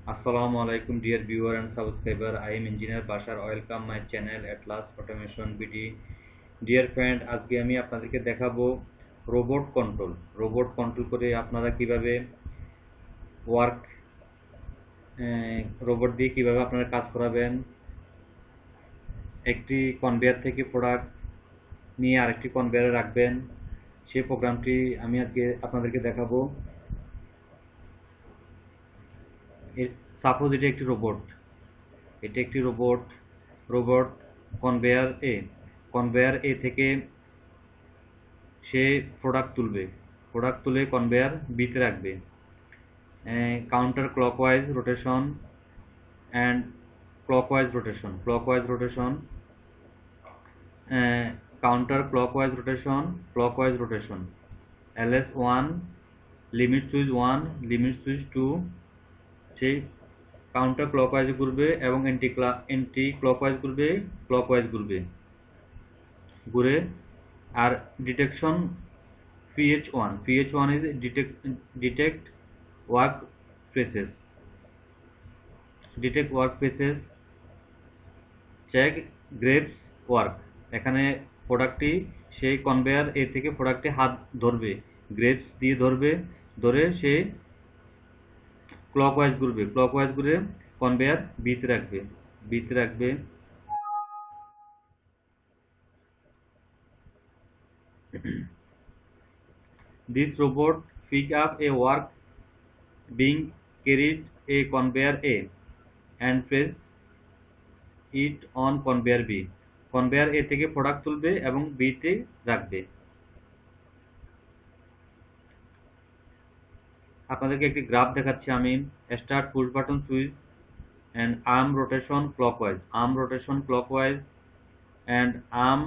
Assalamu alaikum dear viewer and subscriber. I am engineer Bashar. Welcome my channel Atlas Automation BD. Dear friend, আজকে আমি আপনাদেরকে দেখাবো robot control করে আপনারা কিভাবে ওয়ার্ক রোবট দিয়ে কিভাবে আপনারা কাজ করাবেন। একটি কনভেয়ার থেকে প্রোডাক্ট নিয়ে আরেকটি কনভেয়ারে রাখবেন, সেই প্রোগ্রামটি আমি আজকে আপনাদেরকে দেখাবো। সাপোজ এটা একটি রোবট কনভেয়ার এ থেকে সে প্রোডাক্ট তুলে কনভেয়ার বিতে রাখবে। Counter clockwise rotation and clockwise rotation counter clockwise rotation LS1 limit switch 1 limit switch 2 সেই কাউন্টার ক্লকওয়াইজ ঘুরবে এবং এন্টি ক্লকওয়াইজ ঘুরে। আর detection PH1 is detect work places check grabs work। এখানে প্রোডাক্টটি সেই কনভেয়ার এ থেকে প্রোডাক্টটি হাত ধরবে, গ্রেপস দিয়ে ধরে সে ক্লকওয়াইজ ঘুরে কনভেয়ার বিতে রাখবে। This robot pick up a work being carried a conveyor A and place it on conveyor B। Conveyor A থেকে প্রোডাক্ট তুলবে এবং B তে রাখবে। আপনাদেরকে একটি গ্রাফ দেখাচ্ছি আমি। Start push button switch and arm rotation clockwise and arm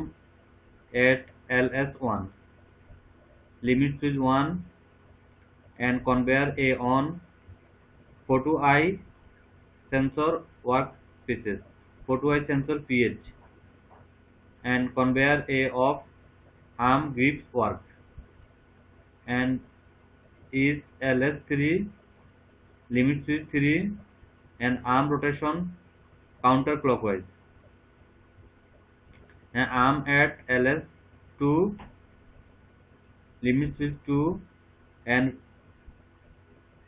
at LS1 limit switch 1 and conveyor A on photo eye sensor PH and conveyor A off arm grips work and is LS3 limit switch 3 and arm rotation counterclockwise and arm at LS2 limit switch 2 and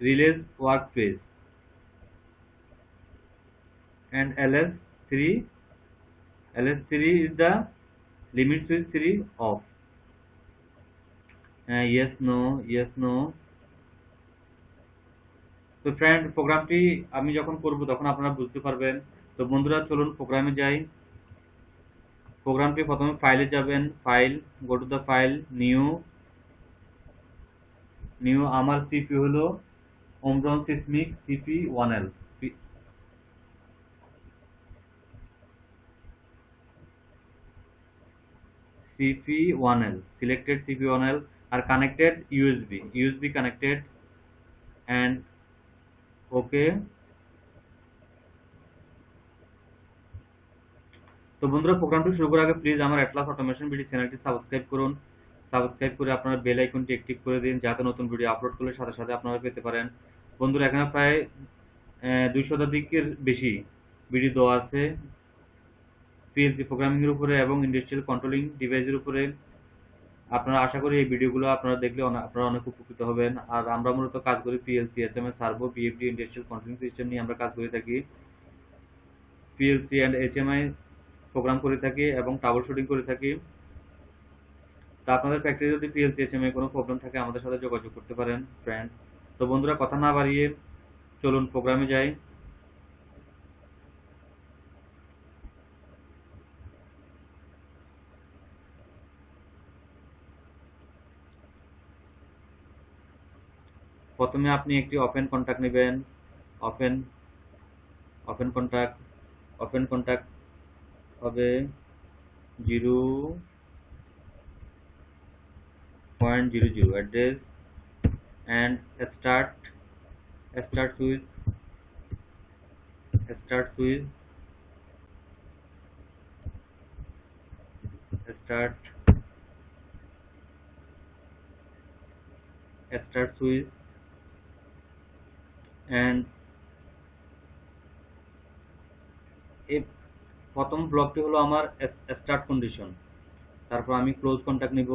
release workspace and LS3 is the limit switch 3 off। yes no। তো friend, প্রোগ্রামটি আমি যখন করব তখন আপনারা বুঝতে পারবেন। তো বন্ধুরা, চলুন প্রোগ্রামে যাই। প্রোগ্রামটি প্রথমে ফাইলে যাবেন, file, go to the file, new আমার সিপি হলো Omron Sysmac CP1L selected CP1L আর connected USB connected and okay. তো বন্ধুরা, প্রোগ্রামটি শুরু করার আগে প্লিজ আমার অ্যাটলাস অটোমেশন ভিডিও চ্যানেলটি সাবস্ক্রাইব করুন। সাবস্ক্রাইব করে আপনারা বেল আইকনটি অ্যাক্টিভ করে দিন, যাতে নতুন ভিডিও আপলোড করলে সাথে সাথে আপনারা পেতে পারেন। বন্ধুরা, এখানে প্রায় 2 শতাধিকের বেশি ভিডিও দেওয়া আছে PLC প্রোগ্রামিং এর উপরে এবং ইন্ডাস্ট্রিয়াল কন্ট্রোলিং ডিভাইসের উপরে। আপনারা আশা করি এই ভিডিওগুলো আপনারা দেখলে আপনারা অনেক উপকৃত হবেন। আর আমরা মূলত কাজ করি PLC, HMI, servo, BFD industrial controlling system নিয়ে আমরা কাজ করে থাকি। PLC and HMI প্রোগ্রাম করে থাকি এবং ট্রাবল শুটিং করে থাকি। তা আপনাদের ফ্যাক্টরি যদি PLC HMI কোনো প্রবলেম থাকে আমাদের সাথে যোগাযোগ করতে পারেন ফ্রেন্ড। তো বন্ধুরা, কথা না বাড়িয়ে চলুন প্রোগ্রামে যাই। প্রথমে আপনি একটি ওপেন কন্ট্যাক্ট নেবেন। ওপেন কন্ট্যাক্ট হবে 0.00 address and start switch start switch and এই প্রথম ব্লকটি হলো আমার স্টার্ট কন্ডিশন। তারপর আমি ক্লোজ কন্টাক্ট নিব,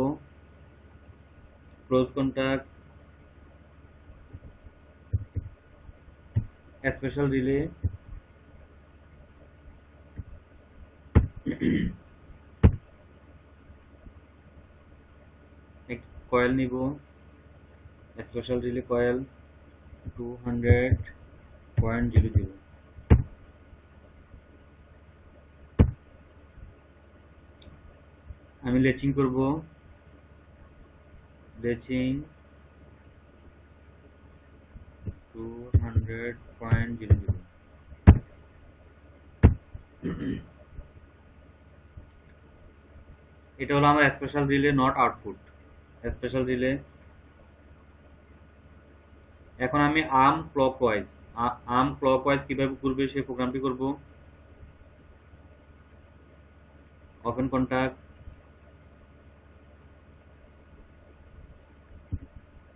close contact, special relay, coil নিব, স্পেশাল রিলে কয়েল 200.00। আমি লেচিং করব, লেচিং 200.00। এটা হলো আমার special relay, not output, special relay. এখন আমি আর্ম ক্লকওয়াইজ কিভাবে করবে সেই প্রোগ্রামটি করব। ওপেন কন্টাক্ট,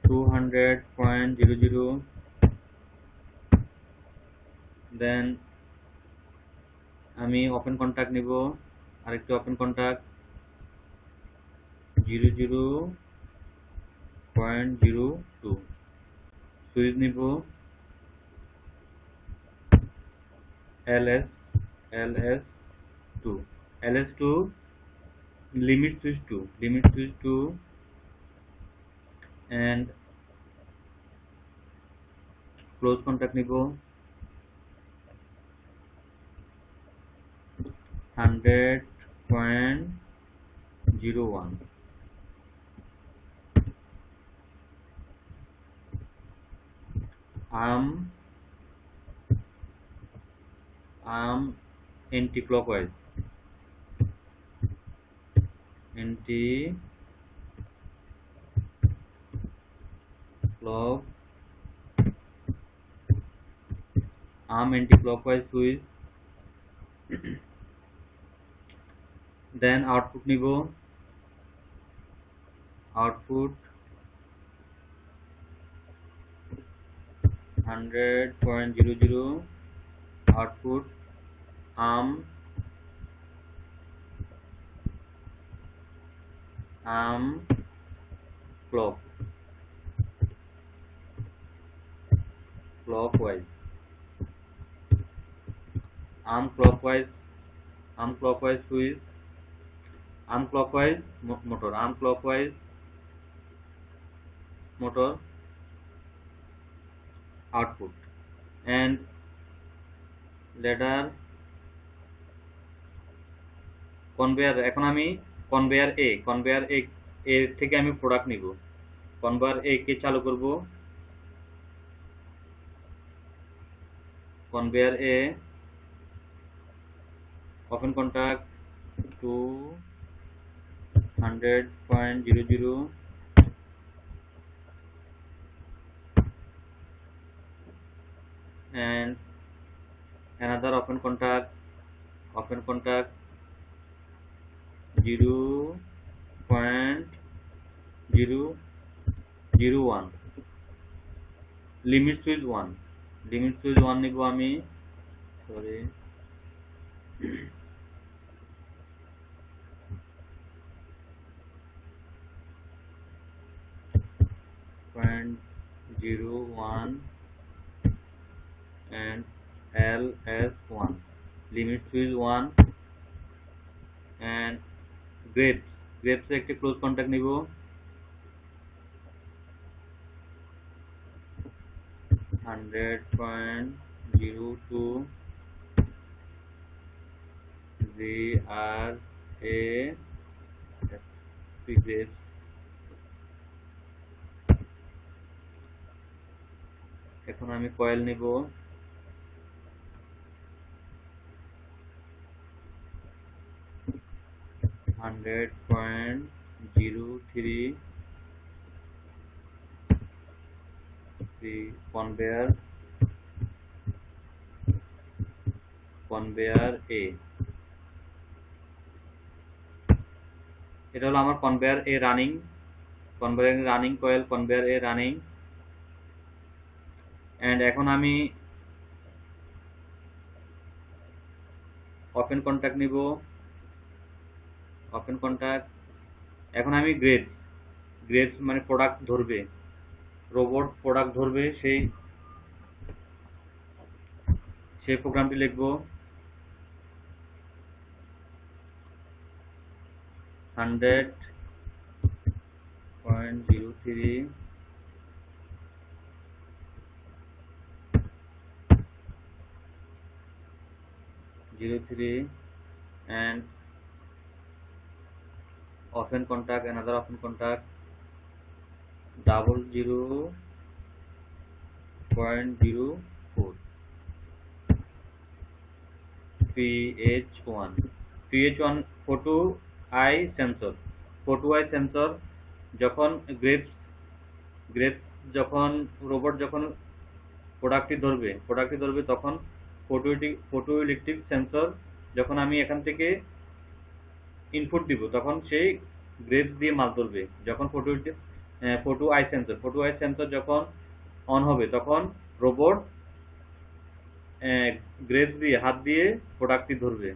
200.00, দেন আমি ওপেন কন্টাক্ট নিব, আরেকটি ওপেন কন্টাক্ট 00.02, সুইচ নিব LS2, LS2 limit switch 2, and close contact নিব 100.01, arm anti clockwise, anti-clockwise switch, then output নিব, output 100.00, output arm clockwise, switch, clockwise motor output, and ladder conveyor. এখন আমি conveyor এ থেকে আমি product নিব, কনভেয়ার এ কে চালু করব, conveyor A open contact 200.00, and another open contact 0.001, limit switch 1 নিব আমি, sorry, .01 and LS1, limit switch 1, and grapes একটি ক্লোজ কন্টাক্ট নিব, 100.02, grapes। এখন আমি কয়েল নিব, 100.03, কনভেয়ার এ। এটা হলো আমার কনভেয়ার এ রানিং কয়েল, কনভেয়ার এ রানিং। এন্ড এখন আমি ওপেন কন্ট্যাক্ট নিব, ওপেন কন্ট্যাক্ট। এখন আমি গ্রেপস মানে প্রোডাক্ট ধরবে, রোবট প্রোডাক্ট ধরবে, সেই প্রোগ্রামটি লিখব। 100.03 and open contact, another open contact 00.04 pH1 photo eye sensor যখন গ্রেপস যখন রোবট যখন প্রোডাক্টটি ধরবে তখন ফটো ইলেকট্রিক সেন্সর, যখন আমি এখান থেকে ইনপুট দিব তখন সেই গ্রেপস দিয়ে মাল ধরবে। যখন ফটো আই সেন্সর যখন অন হবে তখন রোবট গ্রেপস দিয়ে হাত দিয়ে প্রোডাক্টটি ধরবে।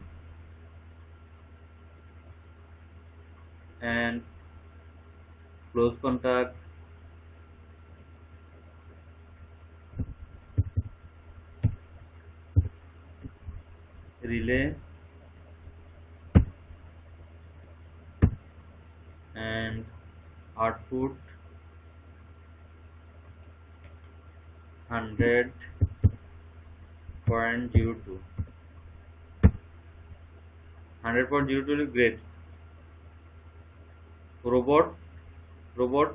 and close contact, relay and output 100.02 grade. Robot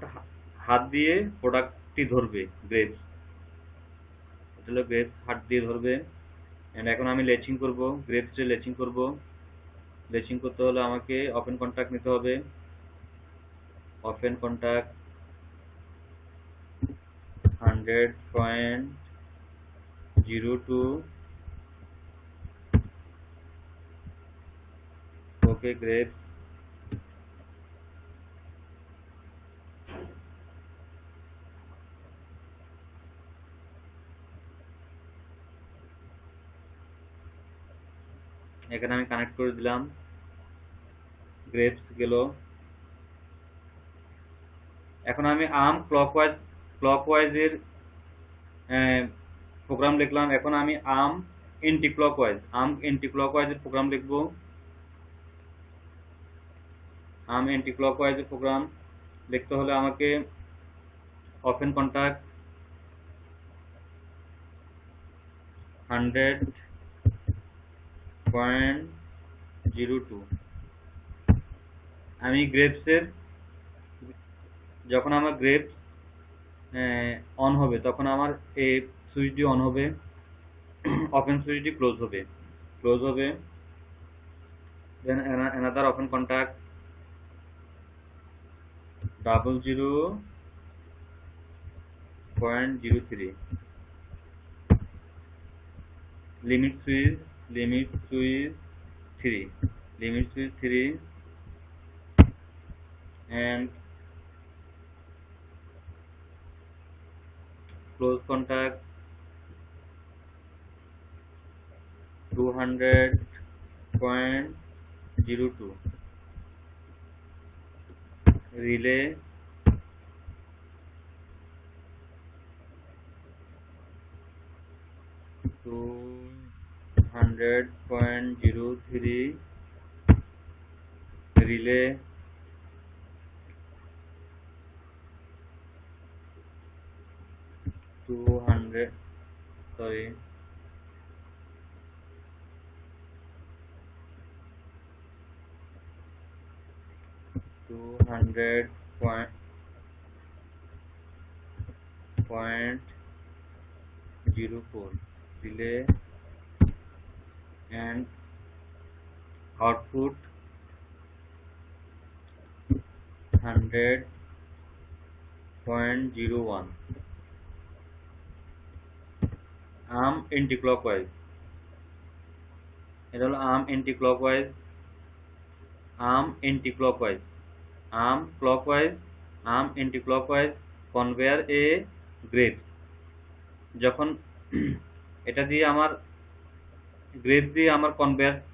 হাত দিয়ে প্রোডাক্টটি ধরবে, গ্রেপস, এটা হলো গ্রেপস হাত দিয়ে ধরবে। এন্ড এখন আমি লেচিং করব, গ্রেপসে লেচিং করব। লেচিং করতে হলে আমাকে ওপেন কন্ট্যাক্ট নিতে হবে, ওপেন কন্ট্যাক্ট 100.02 ওকে গ্রেপস। এখানে আমি কানেক্ট করে দিলাম, গ্রেপস গেল। এখন আমি আর্ম ক্লকওয়াইজ এর প্রোগ্রাম লিখলাম। এখন আমি আর্ম এন্টি ক্লকওয়াইজ এর প্রোগ্রাম লিখব। আর্ম এন্টি ক্লকওয়াইজ এর প্রোগ্রাম লিখতে হলে আমাকে ওপেন কন্ট্যাক্ট 100.02 আমি গ্রেপসের, যখন আমার গ্রেপস অন হবে তখন আমার এই সুইচটি অন হবে, ওপেন সুইচটি ক্লোজ হবে। দেন another open contact 00.03 limit switch 3 and close contact 200.02 relay to 100.03 relay to 100 sorry 200.04 relay and output 100.01 arm anti clockwise. এটা হলো আর্ম এন্টি ক্লকওয়াইজ কনভেয়ার এ গ্রেপস। যখন এটা দিয়ে আমার গ্রেড দিয়ে আমার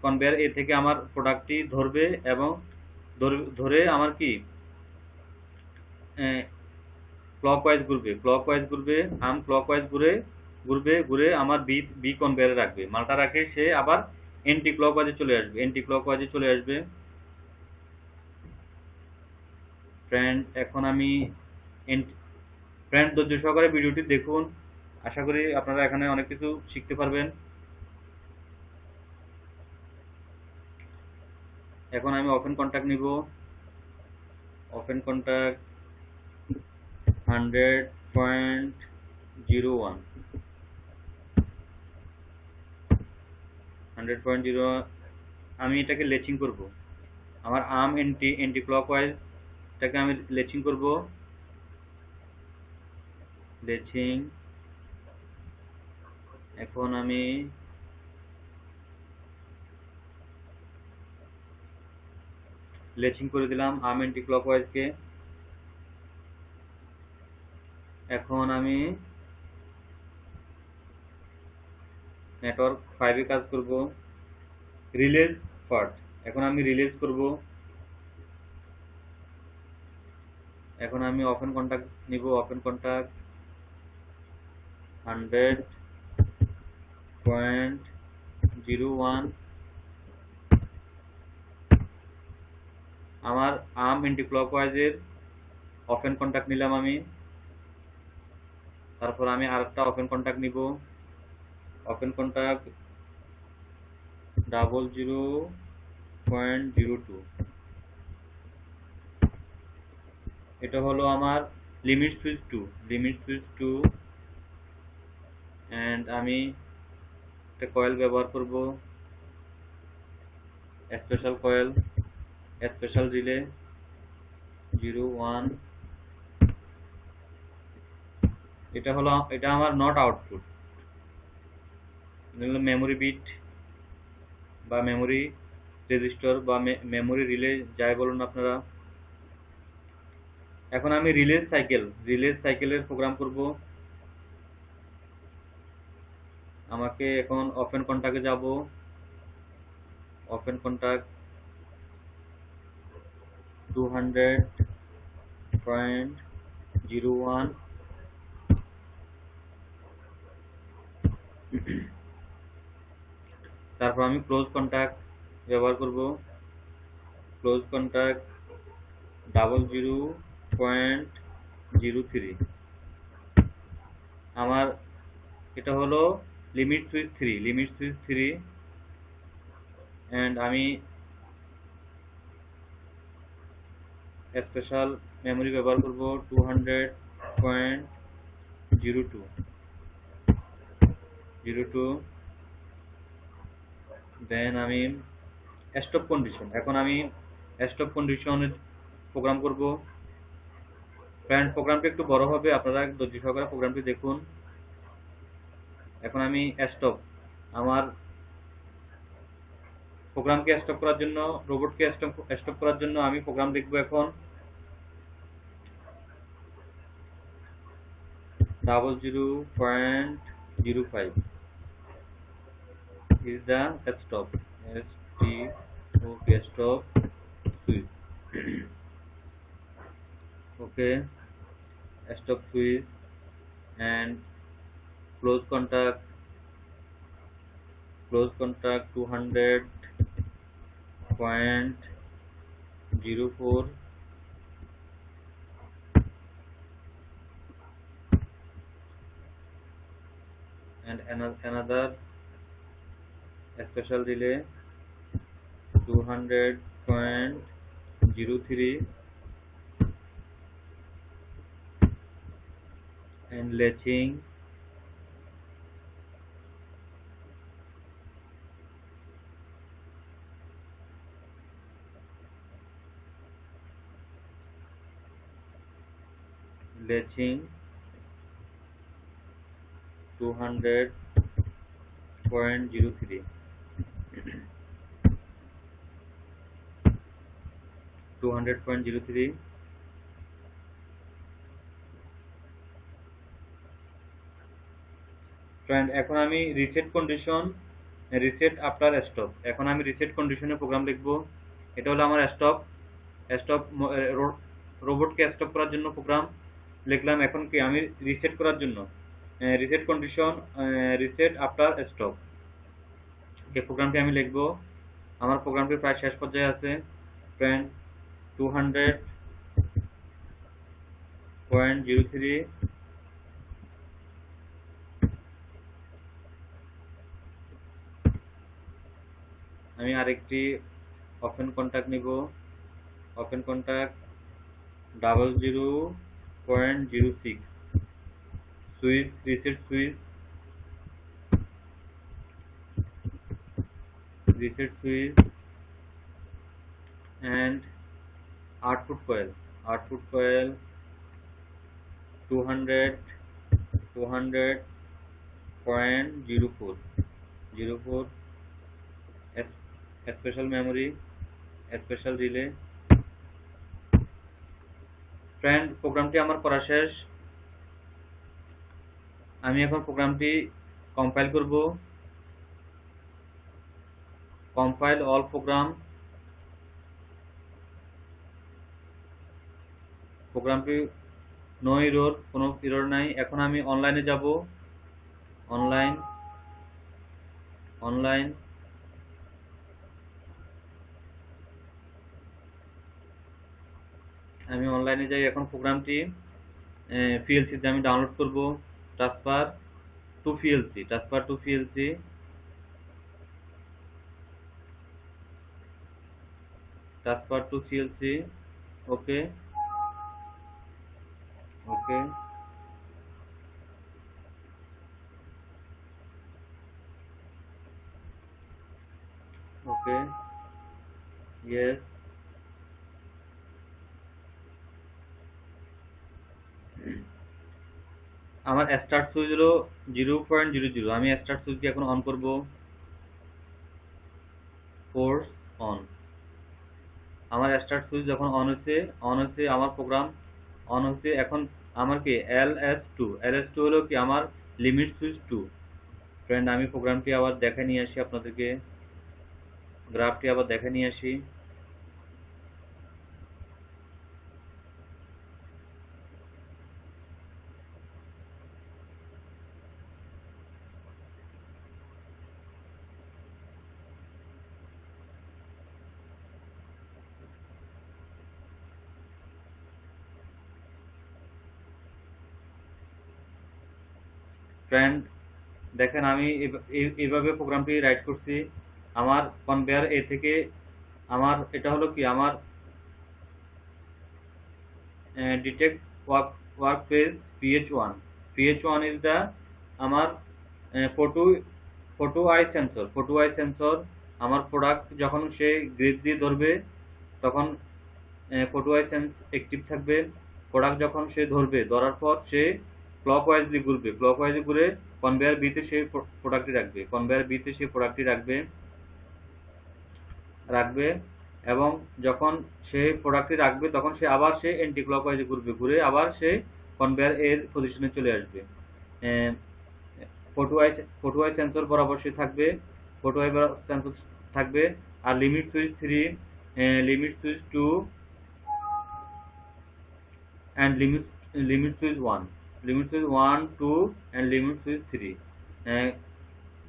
কনভেয়ার এ থেকে আমার প্রোডাক্টটি ধরবে এবং ধরে আমার কি ক্লকওয়াইজ ঘুরবে আর্ম ক্লকওয়াইজ ঘুরে আমার বি কনভেয়ারে রাখবে, মালটা রাখে সে আবার এন্টি ক্লকওয়াইজে চলে আসবে। ফ্রেন্ড এখন আমি ফ্রেন্ড ধৈর্য সহকারে ভিডিওটি দেখুন, আশা করি আপনারা এখানে অনেক কিছু শিখতে পারবেন। এখন আমি ওপেন কন্টাক্ট নিব, ওপেন কন্টাক্ট 100.01 আমি এটাকে লেচিং করব, আমার আর্ম এন্টি ক্লকওয়াইজ এটাকে আমি লেচিং করব, লেচিং। এখন আমি লেচিং করে দিলাম আর্ম এন্টি ক্লকওয়াইজকে। এখন আমি নেটওয়ার্ক 5 এ কাজ করব, রিলেজ ফার্স্ট। এখন আমি রিলিজ করব। এখন আমি ওপেন কন্টাক্ট নিব, ওপেন কন্টাক্ট 100.01 আমার আর্ম এন্টি ক্লকওয়াইজের ওপেন কন্টাক্ট নিলাম আমি। তারপর আমি আরেকটা ওপেন কন্টাক্ট নিব, ওপেন কন্টাক্ট 00.02। এটা হলো আমার লিমিট সুইচ 2 এন্ড আমি একটা কয়েল ব্যবহার করব, স্পেশাল কয়েল, স্পেশাল রিলে 01। এটা আমার নট আউটপুট, মেমোরি বিট বা মেমোরি রেজিস্টার বা মেমোরি রিলে যাই বলুন আপনারা। এখন আমি রিলেজ সাইকেলের প্রোগ্রাম করব। আমাকে এখন ওপেন কন্টাক্টে যাব, ওপেন কন্টাক্ট 200.01। তারপর আমি ক্লোজ কন্টাক্ট ব্যবহার করব, ক্লোজ কন্টাক্ট 00.03। আমার এটা হলো লিমিট সুইচ 3 এন্ড আমি স্পেশাল মেমোরি ব্যবহার করব 200.02। দেন আমি স্টপ কন্ডিশন, এখন আমি স্টপ কন্ডিশনের প্রোগ্রাম করব। ফ্রেন্ড প্রোগ্রামটি একটু বড় হবে, আপনারা ধৈর্য সহকারে প্রোগ্রামটি দেখুন। এখন আমি আমার প্রোগ্রামকে স্টপ করার জন্য, রোবটকে স্টপ করার জন্য আমি প্রোগ্রাম লিখব। এখন 00.05 is the stop, stop switch. Okay, stop switch and close contact 200.04 and another special relay 200.03 and latching latching 200.03 200.03 friend এখন আমি reset condition reset after stop. এখন আমি রিসেট কন্ডিশনে প্রোগ্রাম লিখব। এটা হলো আমার স্টপ স্টপ রোবটকে স্টপ করার জন্য প্রোগ্রাম লিখলাম। এখন কি আমি রিসেট করার জন্য reset condition reset after stop, এই প্রোগ্রামটি আমি লিখব। আমার প্রোগ্রামটি প্রায় শেষ পর্যায়ে আছে। ফ্রেন্ড 200.03 আমি আরেকটি ওপেন কন্ট্যাক্ট নিব। Open contact 00.06 switch reset switch and output coil 200.04 special memory special relay. Friend প্রোগ্রামটি আমার করা শেষ। আমি এখন প্রোগ্রামটি কম্পাইল করব। Compile all program. প্রোগ্রামটি নো এরর, কোনো এরর নাই। এখন আমি অনলাইনে যাব। অনলাইন আমি অনলাইনে যাই। এখন প্রোগ্রামটি পিএলসিতে আমি ডাউনলোড করব। Transfer to PLC. Okay yes. আমার স্টার্ট সুইচ হলো 0.00। আমি স্টার্ট সুইচটি এখন অন করব। Force on. আমার স্টার্ট সুইচ যখন অন হয়েছে আমার প্রোগ্রাম অন হয়েছে। এখন আমার কি LS2 হলো কি আমার লিমিট সুইচ 2। ফ্রেন্ড আমি প্রোগ্রামটি আবার দেখে নিয়ে আসি, আপনাদেরকে গ্রাফটি আবার দেখে নিয়ে আসি। ফ্রেন্ড দেখেন আমি এইভাবে প্রোগ্রামটি রাইট করছি। আমার কনভেয়ার এ থেকে আমার এটা হলো কি আমার detect work page PH1 is the আমার ফটো আই সেন্সর। আমার প্রোডাক্ট যখন সে গ্রিড দিয়ে ধরবে তখন ফটো আই সেন্স অ্যাক্টিভ থাকবে। প্রোডাক্ট যখন সে ধরার পর সে ক্লকওয়াইজলি ঘুরে কনভেয়ার বিতে সে প্রোডাক্টটি রাখবে এবং যখন সে প্রোডাক্টটি রাখবে তখন সে আবার অ্যান্টি ক্লকওয়াইজে ঘুরে আবার সে কনভেয়ার এর পজিশনে চলে আসবে। ফটো আই সেন্সর বরাবর সে থাকবে। আর limit switch 3, limit switch 2 and limit switch 1, 2 and limit switch 3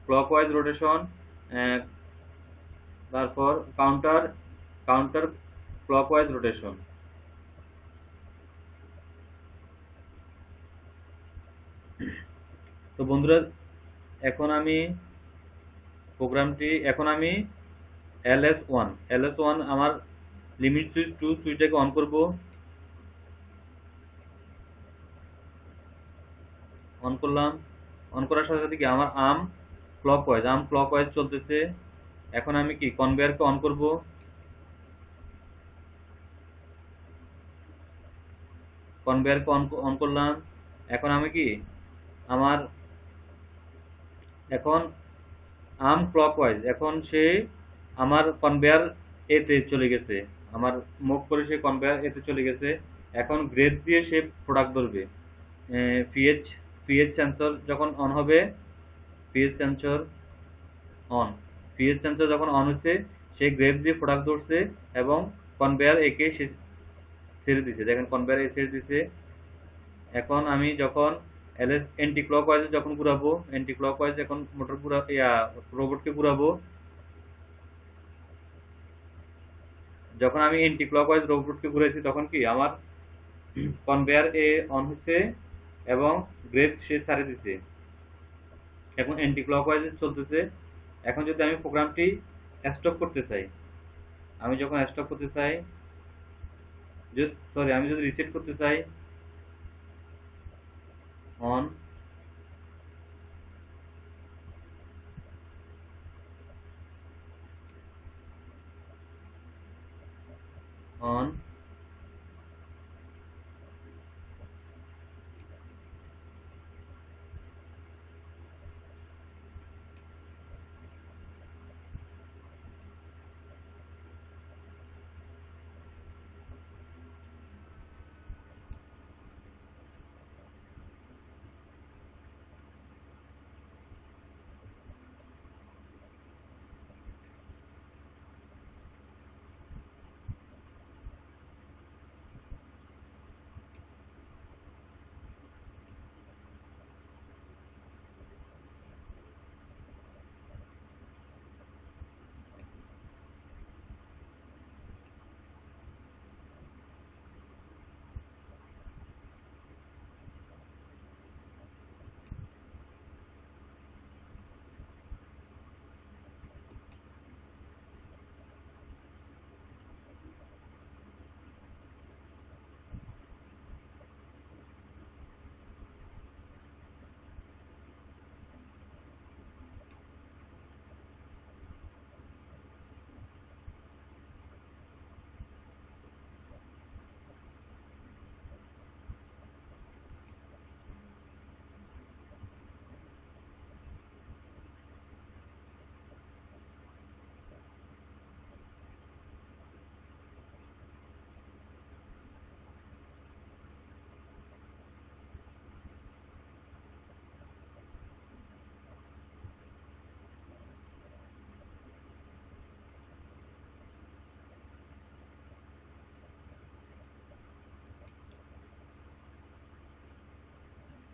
clockwise rotation, তারপর কাউন্টার ক্লকওয়াইজ রোটেশন। তো বন্ধুরা এখন আমি LS1 আমার লিমিট সুইচ 2 সুইচটাকে অন করব। অন করলাম। অন করার সাথে সাথে কি আমার আর্ম ক্লকওয়াইজ চলতেছে। এখন আমি কি কনভেয়ারকে অন করব। কনভেয়ারকে অন করলাম। এখন আমি কি আমার এখন আর্ম ক্লকওয়াইজ, এখন সে আমার কনভেয়ার এতে চলে গেছে, আমার মুভ করে সে কনভেয়ার এতে চলে গেছে। এখন গ্রেড দিয়ে সে প্রোডাক্ট ধরবে। পিএইচ সেন্সর যখন অন হবে, pH sensor on. PH sensor যখন অন হচ্ছে, সে গ্রেপ দিয়ে প্রোডাক্ট ধরছে এবং কনভেয়ার একে সে ছেড়ে দিছে। দেখেন কনভেয়ার এ ছেড়ে দিছে। এখন আমি যখন এলএস এন্টি ক্লকওয়াইজে যখন ঘুরাবো, এন্টি ক্লকওয়াইজ এখন মোটর ঘুরা রোবটকে ঘুরাবো। যখন আমি এন্টি ক্লকওয়াইজ রোবটকে ঘুরেছি তখন কি আমার কনভেয়ার এ অন হচ্ছে এবং গ্রেপ সে ছাড়ে দিছে। এখন এন্টি ক্লকওয়াইজে চলতেছে। এখন যদি আমি প্রোগ্রামটি স্টপ করতে চাই, আমি যখন স্টপ করতে চাই, সরি আমি যদি রিসেট করতে চাই, অন, অন,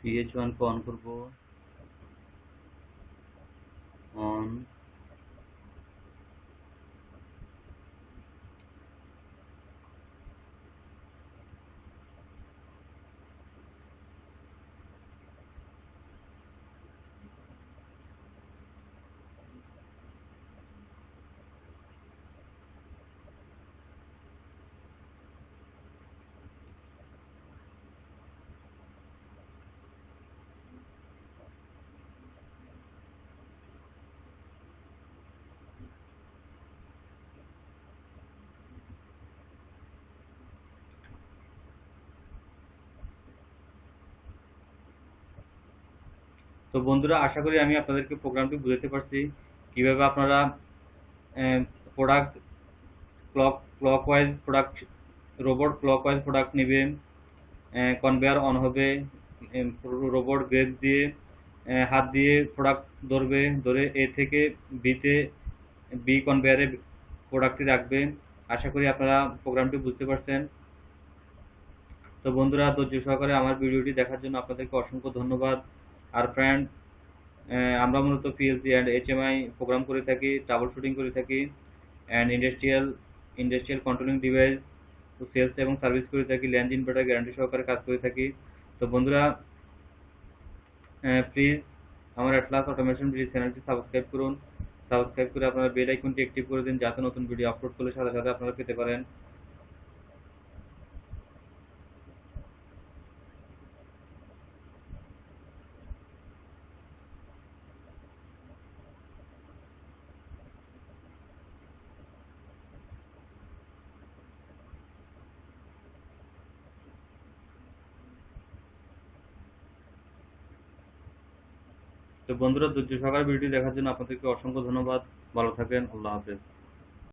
PH1 को অন করব, অন, তো বন্ধুরা আশা করি আমি আপনাদেরকে প্রোগ্রামটি বুঝাতে পারছি কিভাবে আপনারা product clockwise product robot clockwise product নেবে, কনভেয়ার অন হবে, রোবট গ্রেপ দিয়ে হাত দিয়ে প্রোডাক্ট ধরবে, ধরে এ থেকে বিতে বি কনভেয়ারে প্রোডাক্টটি রাখবে। আশা করি আপনারা প্রোগ্রামটি বুঝতে পারছেন। তো বন্ধুরা ধৈর্য সহকারে আমার ভিডিওটি দেখার জন্য আপনাদেরকে অসংখ্য ধন্যবাদ। আর ফ্রেন্ড, আমরা মূলত পিএলসি অ্যান্ড এইচএমআই প্রোগ্রাম করে থাকি, ট্রাবল শুটিং করে থাকি, and industrial controlling device sales এবং সার্ভিস করে থাকি, ল্যান্ড ইনভার্টার গ্যারান্টি সহকারে কাজ করে থাকি। তো বন্ধুরা প্লিজ আমার অ্যাটলাস অটোমেশন ভিডিও চ্যানেলটি সাবস্ক্রাইব করুন। সাবস্ক্রাইব করে আপনারা বেল আইকনটি অ্যাক্টিভ করে দিন যাতে নতুন ভিডিও আপলোড করলে সাথে সাথে আপনারা পেতে পারেন। তো বন্ধুরা ধৈর্য সহকারে ভিডিওটি দেখার জন্য আপনাদেরকে অসংখ্য ধন্যবাদ। ভালো থাকবেন। আল্লাহ হাফেজ।